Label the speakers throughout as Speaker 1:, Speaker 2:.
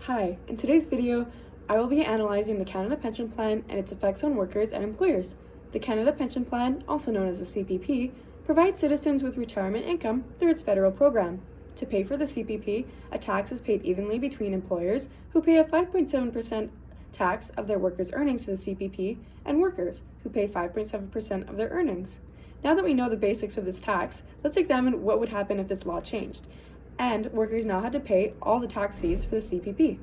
Speaker 1: Hi, in today's video, I will be analyzing the Canada Pension Plan and its effects on workers and employers. The Canada Pension Plan, also known as the CPP, provides citizens with retirement income through its federal program. To pay for the CPP, a tax is paid evenly between employers who pay a 5.7% tax of their workers' earnings to the CPP and workers who pay 5.7% of their earnings. Now that we know the basics of this tax, let's examine what would happen if this law changed and workers now had to pay all the tax fees for the CPP.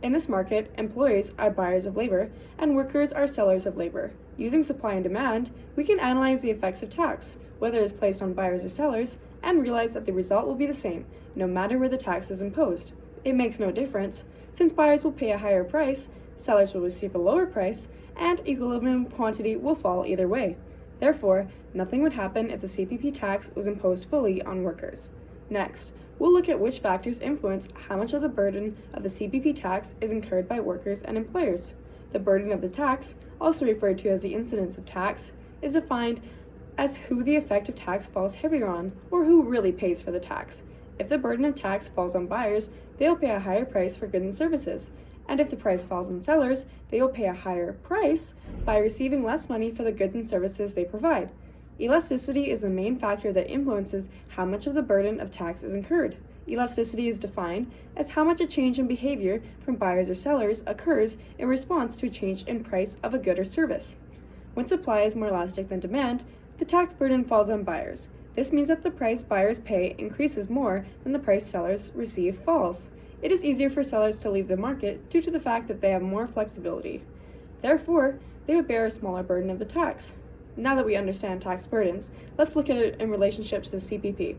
Speaker 1: In this market, employees are buyers of labor and workers are sellers of labor. Using supply and demand, we can analyze the effects of tax, whether it's placed on buyers or sellers, and realize that the result will be the same, no matter where the tax is imposed. It makes no difference, since buyers will pay a higher price, sellers will receive a lower price, and equilibrium quantity will fall either way. Therefore, nothing would happen if the CPP tax was imposed fully on workers. Next, we'll look at which factors influence how much of the burden of the CPP tax is incurred by workers and employers. The burden of the tax, also referred to as the incidence of tax, is defined as who the effective tax falls heavier on, or who really pays for the tax. If the burden of tax falls on buyers, they'll pay a higher price for goods and services, and if the price falls on sellers, they will pay a higher price by receiving less money for the goods and services they provide. Elasticity is the main factor that influences how much of the burden of tax is incurred. Elasticity is defined as how much a change in behavior from buyers or sellers occurs in response to a change in price of a good or service. When supply is more elastic than demand, the tax burden falls on buyers. This means that the price buyers pay increases more than the price sellers receive falls. It is easier for sellers to leave the market due to the fact that they have more flexibility. Therefore, they would bear a smaller burden of the tax. Now that we understand tax burdens, let's look at it in relationship to the CPP.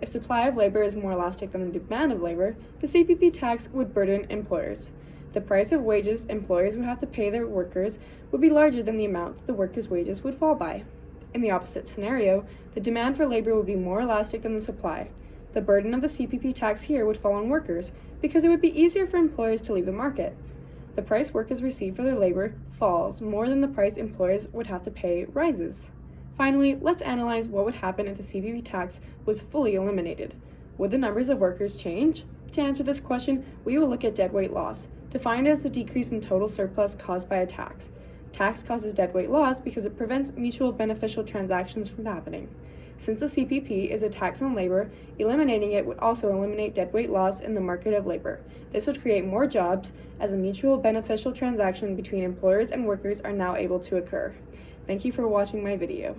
Speaker 1: If supply of labor is more elastic than the demand of labor, the CPP tax would burden employers. The price of wages employers would have to pay their workers would be larger than the amount that the workers' wages would fall by. In the opposite scenario, the demand for labor would be more elastic than the supply. The burden of the CPP tax here would fall on workers because it would be easier for employers to leave the market. The price workers receive for their labor falls more than the price employers would have to pay rises. Finally, let's analyze what would happen if the CPP tax was fully eliminated. Would the numbers of workers change? To answer this question, we will look at deadweight loss, defined as the decrease in total surplus caused by a tax. Tax causes deadweight loss because it prevents mutual beneficial transactions from happening. Since the CPP is a tax on labor, eliminating it would also eliminate deadweight loss in the market of labor. This would create more jobs as a mutual beneficial transaction between employers and workers are now able to occur. Thank you for watching my video.